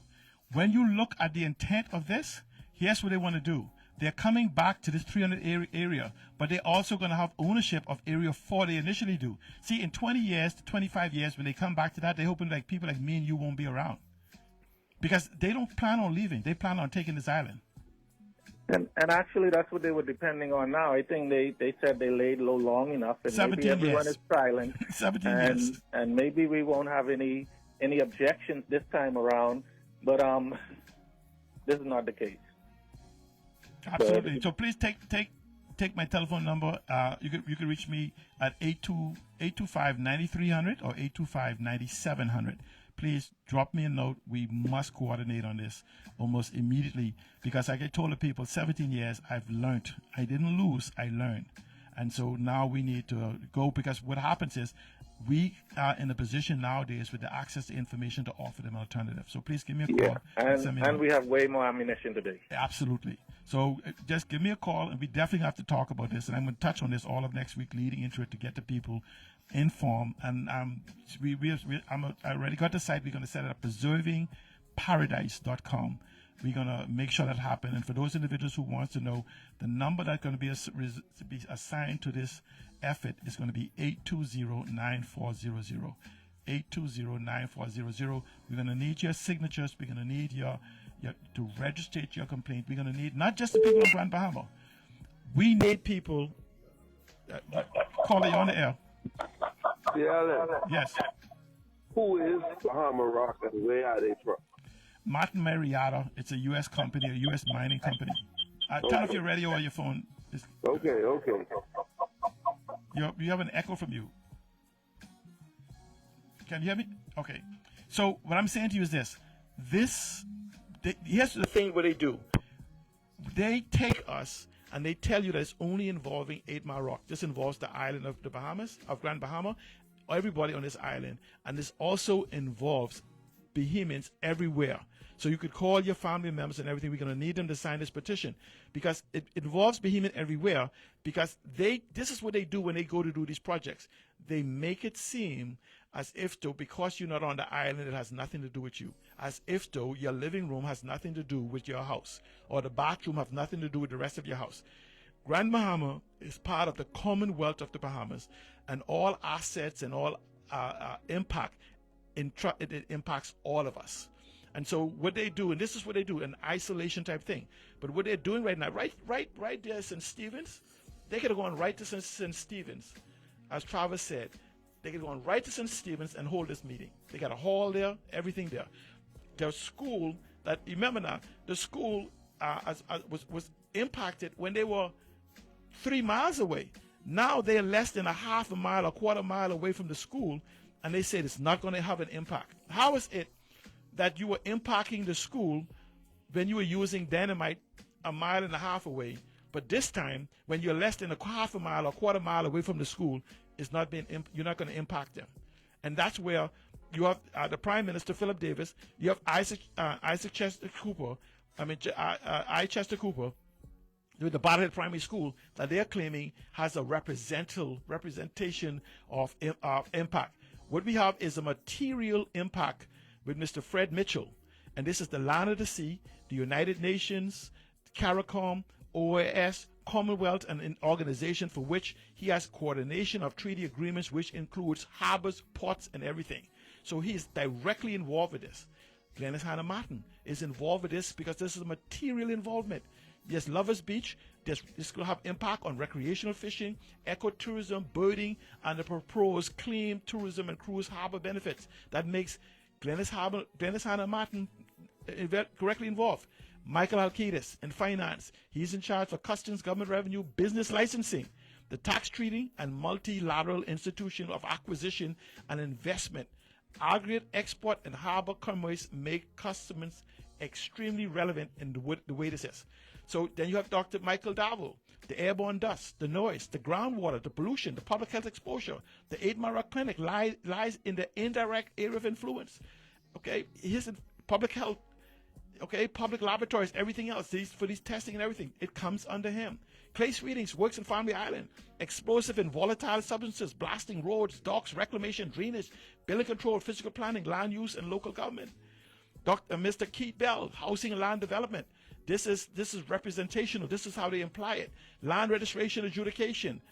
Speaker 1: when you look at the intent of this, here's what they want to do. They're coming back to this 300 area, but they're also going to have ownership of Area 4 they initially do. See, in 20 years to 25 years, when they come back to that, they're hoping like people like me and you won't be around. Because they don't plan on leaving. They plan on taking this island.
Speaker 3: And actually, that's what they were depending on now. I think they said they laid low long enough, and maybe everyone is silent.
Speaker 1: 17 years.
Speaker 3: And maybe we won't have any objections this time around, but this is not the case.
Speaker 1: Absolutely. So please take my telephone number. You can reach me at 825-9300 or 825-9700. Please drop me a note. We must coordinate on this almost immediately because, like I told the people, 17 years I've learned. I didn't lose. I learned. And so now we need to go because what happens is we are in a position nowadays with the access to information to offer them an alternative. So please give me a call.
Speaker 3: And we have way more ammunition today.
Speaker 1: Absolutely. So just give me a call, and we definitely have to talk about this. And I'm going to touch on this all of next week leading into it to get the people informed. And I already got the site. We're going to set it up, preservingparadise.com. We're going to make sure that happens. And for those individuals who want to know, the number that's going to be assigned to this effort is going to be 820-9400. 820-9400. We're going to need your signatures. We're going to need your to register your complaint. We're going to need not just the people of Grand Bahama. We need people. Caller, you on the air.
Speaker 2: Yeah,
Speaker 1: Yes.
Speaker 2: who is Bahama Rock and where are they from?
Speaker 1: Martin Marietta. It's a U.S. company, a U.S. mining company. Turn off your radio or your phone.
Speaker 2: Okay.
Speaker 1: You have an echo from you. Can you hear me? Okay. So what I'm saying to you is this. Here's the thing what they do. They take us and they tell you that it's only involving 8 Mile Rock. This involves the island of the Bahamas, of Grand Bahama, everybody on this island. And this also involves Bahamians everywhere. So you could call your family members and everything. We're going to need them to sign this petition because it involves Bahamian everywhere because this is what they do when they go to do these projects. They make it seem as if though because you're not on the island, it has nothing to do with you. As if though your living room has nothing to do with your house or the bathroom have nothing to do with the rest of your house. Grand Bahama is part of the Commonwealth of the Bahamas, and all assets and all impact, it impacts all of us. And so what they do, and this is what they do, an isolation type thing. But what they're doing right now, right there, St. Stephen's, they could have gone right to St. Stephen's, as Travis said. They could have gone right to St. Stephen's and hold this meeting. They got a hall there, everything there. Their school, remember now, the school was impacted when they were 3 miles away. Now they're less than a half a mile, a quarter mile away from the school, and they said it's not going to have an impact. How is it that you were impacting the school when you were using dynamite a mile and a half away, But this time, when you're less than a half a mile or quarter mile away from the school, you're not going to impact them. And that's where you have the Prime Minister, Philip Davis, you have Chester Cooper with the Bartlett Primary School that they're claiming has a representation of impact. What we have is a material impact with Mr. Fred Mitchell, and this is the Land of the Sea, the United Nations, CARICOM, OAS, Commonwealth, and an organization for which he has coordination of treaty agreements, which includes harbors, ports, and everything. So he is directly involved with this. Glennis Hannah Martin is involved with this because this is a material involvement. Yes, Lovers Beach, this will have impact on recreational fishing, ecotourism, birding, and the proposed clean tourism and cruise harbor benefits. That makes Glennis Hannah Martin correctly involved. Michael Alcides in finance. He's in charge for customs, government revenue, business licensing, the tax treaty, and multilateral institution of acquisition and investment. Aggregate export and harbor commerce make customs extremely relevant in the way this is. So then you have Dr. Michael Darville, the airborne dust, the noise, the groundwater, the pollution, the public health exposure. The 8 Mile Rock Clinic lies in the indirect area of influence. Okay, here's public health. Okay, public laboratories, everything else, for these testing and everything, it comes under him. Clay Sweetings works in Family Island. Explosive and volatile substances, blasting roads, docks, reclamation, drainage, building control, physical planning, land use, and local government. Mr. Keith Bell, housing and land development. This is representational. This is how they imply it. Land registration adjudication,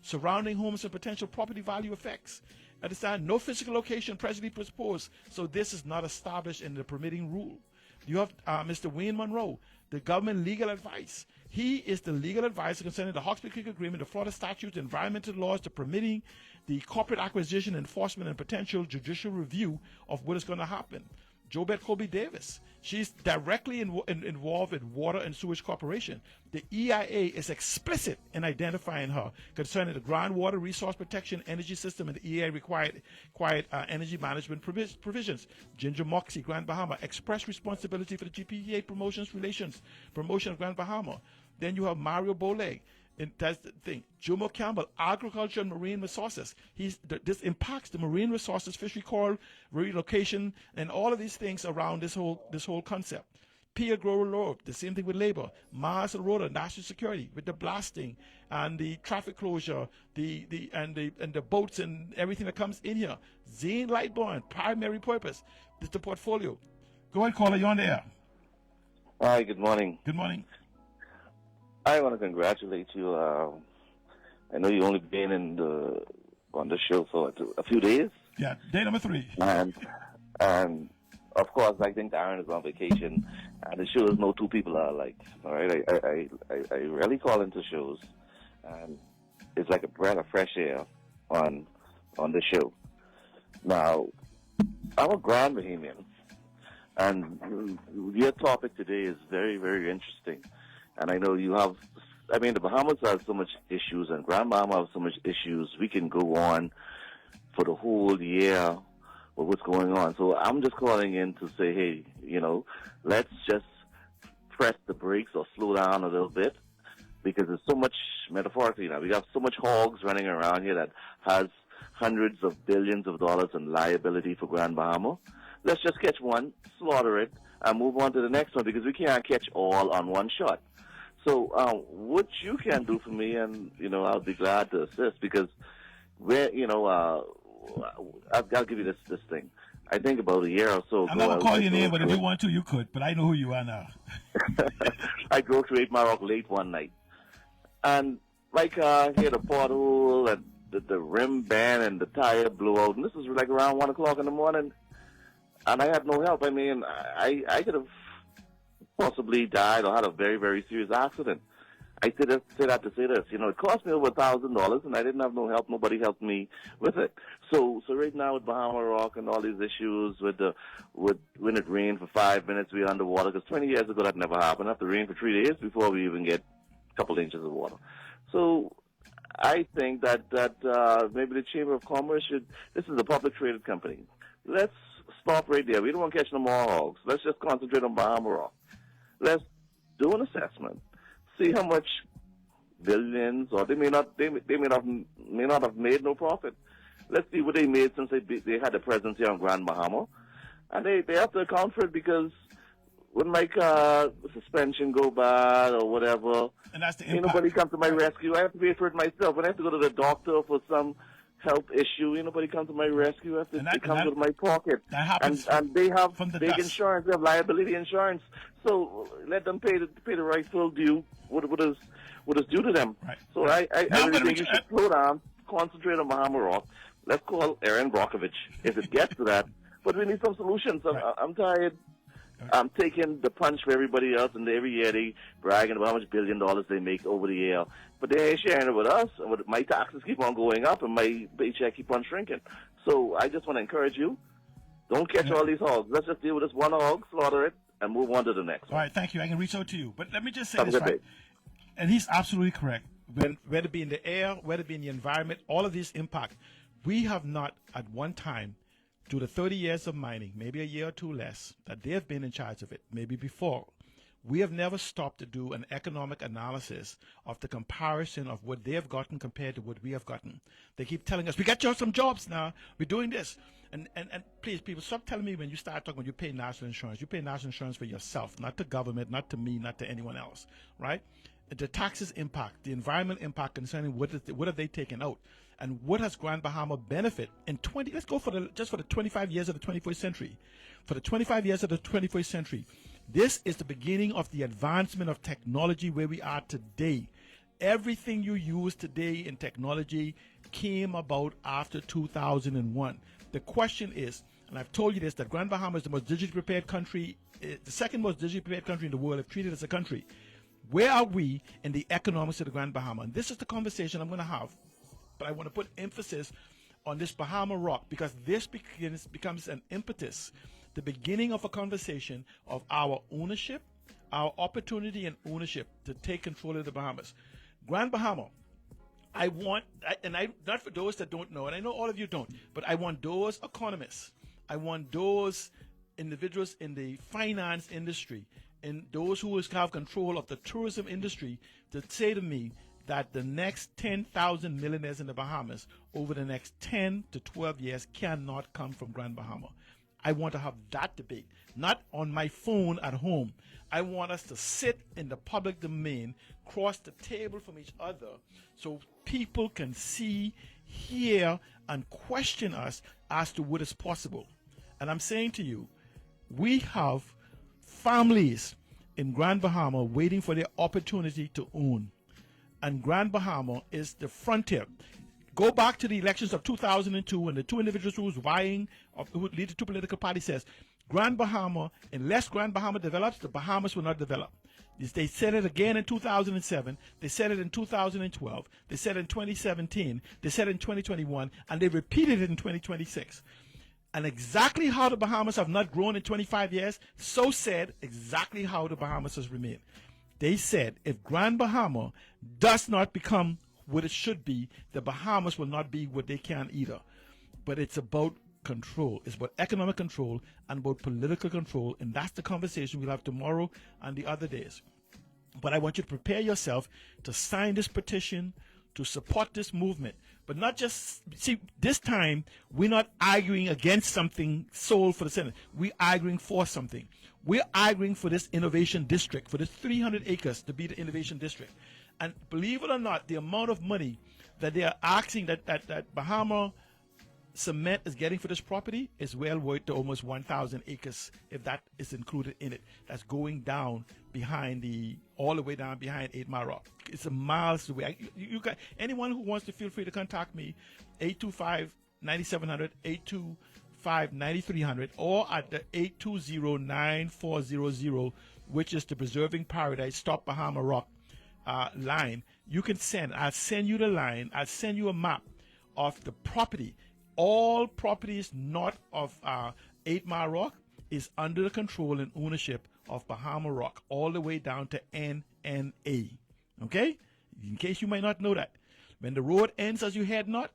Speaker 1: surrounding homes and potential property value effects. Understand? No physical location presently proposed, so this is not established in the permitting rule. You have Mr. Wayne Monroe, the government legal advice. He is the legal advisor concerning the Hawksby Creek Agreement, the Florida statutes, environmental laws, the permitting, the corporate acquisition, enforcement, and potential judicial review of what is going to happen. Jobette Colby Davis, she's directly involved with Water and Sewage Corporation. The EIA is explicit in identifying her concerning the groundwater resource protection energy system and the EIA required energy management provisions. Ginger Moxie, Grand Bahama, express responsibility for the GPEA promotion of Grand Bahama. Then you have Mario Boleg. And that's the thing. Jomo Campbell, agriculture and marine resources. This impacts the marine resources, fishery coral, relocation, and all of these things around this whole concept. Pia Grower Road, the same thing with labor. Mars and Rhoda, national security, with the blasting and the traffic closure, the boats and everything that comes in here. Zane Lightborn, primary purpose. This is the portfolio. Go ahead, caller. You're on the air.
Speaker 4: Hi, good morning.
Speaker 1: Good morning.
Speaker 4: I want to congratulate you. I know you only been on the show for a few days.
Speaker 1: Yeah, day number 3.
Speaker 4: And of course, I think Aaron is on vacation, and the shows no two people are alike. All right, I rarely call into shows, and it's like a breath of fresh air on the show. Now, I'm a Grand Bahamian, and your topic today is very, very interesting. And I know you have, the Bahamas have so much issues, and Grand Bahama have so much issues. We can go on for the whole year with what's going on. So I'm just calling in to say, hey, let's just press the brakes or slow down a little bit, because there's so much, metaphorically now, we have so much hogs running around here that has hundreds of billions of dollars in liability for Grand Bahama. Let's just catch one, slaughter it, and move on to the next one, because we can't catch all on one shot. So what you can do for me, and, I'll be glad to assist, because I'll give you this thing. I think about a year or so ago.
Speaker 1: I'm not going to call your name, but if you want to, you could. But I know who you are now.
Speaker 4: I drove to 8 Mile Rock late one night. And my car hit a pothole, and the rim bent, and the tire blew out. And this was like around 1 o'clock in the morning. And I had no help. I could have possibly died or had a very, very serious accident. I say that to say this. It cost me over $1,000, and I didn't have no help. Nobody helped me with it. So right now with Bahama Rock and all these issues with when it rained for 5 minutes, we were underwater. Because 20 years ago that never happened. After rain for 3 days before we even get a couple inches of water. So I think that maybe the Chamber of Commerce should. This is a public traded company. Let's stop right there. We don't want to catch no more hogs. Let's just concentrate on Bahama Rock. Let's do an assessment see how much billions, or they may not have made no profit. Let's see what they made since they had a presence here on Grand Bahama, and they have to account for it, because when my car suspension go bad or whatever,
Speaker 1: And that's the
Speaker 4: ain't
Speaker 1: impact.
Speaker 4: nobody come to my rescue. I have to pay for it myself. When I have to go to the doctor for some health issue, ain't nobody come to my rescue. It comes out of my pocket.
Speaker 1: That happens
Speaker 4: and they have
Speaker 1: from the
Speaker 4: big
Speaker 1: dust.
Speaker 4: insurance. They have liability insurance. So let them pay the rightful due. What is due to them.
Speaker 1: Right.
Speaker 4: So
Speaker 1: Right.
Speaker 4: I
Speaker 1: Now,
Speaker 4: really
Speaker 1: but
Speaker 4: think you should slow down, concentrate on Bahama Rock. Let's call Aaron Brockovich if it gets to that. But we need some solutions.
Speaker 1: Right.
Speaker 4: I'm tired. I'm taking the punch for everybody else, and every year they bragging about how much $1 billion they make over the year. But they ain't sharing it with us. And my taxes keep on going up, and my paycheck keep on shrinking. So I just want to encourage you, don't catch all these hogs. Let's just deal with this one hog, slaughter it, and move on to the next
Speaker 1: All
Speaker 4: one.
Speaker 1: right, thank you. I can reach out to you. But let me just say
Speaker 4: Have a
Speaker 1: this,
Speaker 4: good
Speaker 1: right?
Speaker 4: day.
Speaker 1: And he's absolutely correct. Whether it be in the air, whether it be in the environment, all of these impact. We have not at one time, through the 30 years of mining, maybe a year or two less, that they have been in charge of it, maybe before, we have never stopped to do an economic analysis of the comparison of what they have gotten compared to what we have gotten. They keep telling us, we got you some jobs now, we're doing this. And please, people, stop telling me when you start talking, when you pay national insurance. You pay national insurance for yourself, not to government, not to me, not to anyone else, right? The taxes impact, the environment impact concerning what have they taken out, and what has Grand Bahama benefit in 20? Let's go for the 25 years of the 21st century. For the 25 years of the 21st century, this is the beginning of the advancement of technology where we are today. Everything you use today in technology came about after 2001. The question is, and I've told you this, that Grand Bahama is the most digitally prepared country, the second most digitally prepared country in the world if treated as a country. Where are we in the economics of the Grand Bahama? And this is the conversation I'm going to have. But I want to put emphasis on this Bahama Rock, because this becomes an impetus, the beginning of a conversation of our ownership, our opportunity and ownership to take control of the Bahamas. Grand Bahama, not for those that don't know, and I know all of you don't, but I want those economists, I want those individuals in the finance industry, and those who have control of the tourism industry to say to me that the next 10,000 millionaires in the Bahamas over the next 10 to 12 years cannot come from Grand Bahama. I want to have that debate, not on my phone at home. I want us to sit in the public domain, cross the table from each other, so people can see, hear, and question us as to what is possible. And I'm saying to you, we have families in Grand Bahama waiting for their opportunity to own. And Grand Bahama is the frontier. Go back to the elections of 2002 and the two individuals who was vying, who lead the two political parties, says, Grand Bahama, unless Grand Bahama develops, the Bahamas will not develop. They said it again in 2007. They said it in 2012. They said it in 2017. They said it in 2021. And they repeated it in 2026. And exactly how the Bahamas have not grown in 25 years, so said exactly how the Bahamas has remained. They said if Grand Bahama does not become what it should be, the Bahamas will not be what they can either. But it's about control. It's about economic control and about political control. And that's the conversation we'll have tomorrow and the other days. But I want you to prepare yourself to sign this petition, to support this movement. But not just, see, this time we're not arguing against something sold for the Senate. We're arguing for something. We're arguing for this innovation district, for this 300 acres to be the innovation district. And believe it or not, the amount of money that they are asking that Bahama Cement is getting for this property is well worth to almost 1,000 acres if that is included in it. That's going down behind all the way down behind 8 Mile Rock. It's a miles away. You got anyone who wants to, feel free to contact me, 825-9700, 825-9300, or at the 820-9400, which is the Preserving Paradise Stop Bahama Rock line. You can send. I'll send you the line. I'll send you a map of the property. All properties north of 8 Mile Rock is under the control and ownership of Bahama Rock, all the way down to NNA. Okay? In case you might not know that. When the road ends as you head north,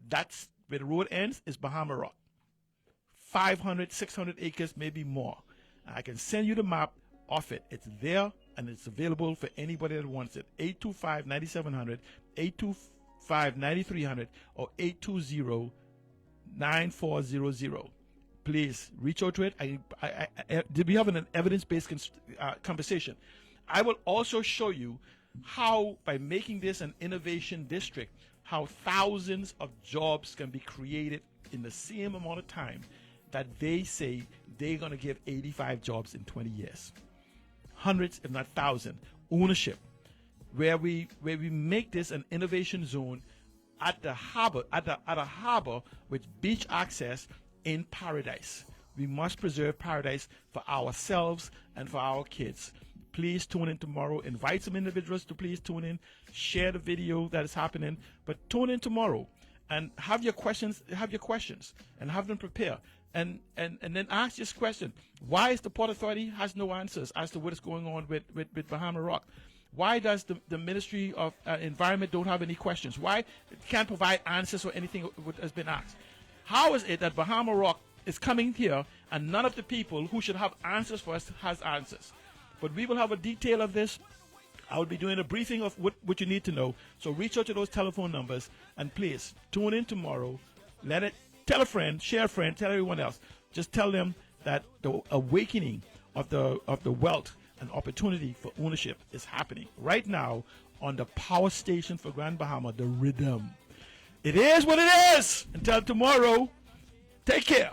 Speaker 1: that's where the road ends, is Bahama Rock. 500, 600 acres, maybe more. I can send you the map of it. It's there and it's available for anybody that wants it. 825-9700, 825-9300, or 820-9400. Please reach out to it. We have an evidence-based conversation. I will also show you how, by making this an innovation district, how thousands of jobs can be created in the same amount of time that they say they're going to give 85 jobs in 20 years. Hundreds, if not thousands. Ownership, where we make this an innovation zone at the harbor, at a harbor with beach access in paradise. We must preserve paradise for ourselves and for our kids. Please tune in tomorrow. Invite some individuals to please tune in. Share the video that is happening. But tune in tomorrow and have your questions. And have them prepare. And then ask this question: why is the Port Authority has no answers as to what is going on with Bahama Rock? Why does the Ministry of Environment don't have any questions? Why it can't provide answers for anything what has been asked? How is it that Bahama Rock is coming here and none of the people who should have answers for us has answers? But we will have a detail of this. I will be doing a briefing of what you need to know. So reach out to those telephone numbers and please tune in tomorrow. Tell a friend, share a friend, tell everyone else. Just tell them that the awakening of the wealth and opportunity for ownership is happening right now on the power station for Grand Bahama, the Riddim. It is what it is. Until tomorrow, take care.